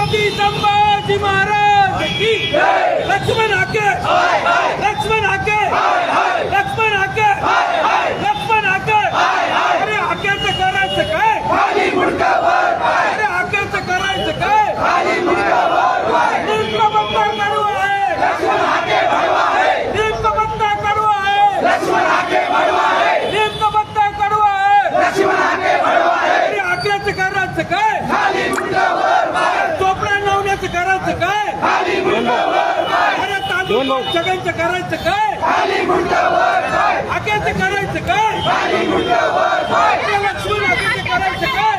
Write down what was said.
छत्रपती संभाजी महाराज की लक्ष्मण हाके, लक्ष्मण हाके, लक्ष्मण हाके, लक्ष्मण हाके. अरे हाक्याचं करायचं काय? अरे हाक्याचं करायचं काय? नीट बंद करू आहे, नीट बंद करू आहे, नीट बंद करू आहे. अरे हाक्याचं करायचं काय? चोपडा लावण्याचं करायचं काय? अरे तांदूळ सगळ्यांचं करायचं काय? हाक्याचं करायचं काय? अरे लक्ष्मण हाक्याचं करायचं काय?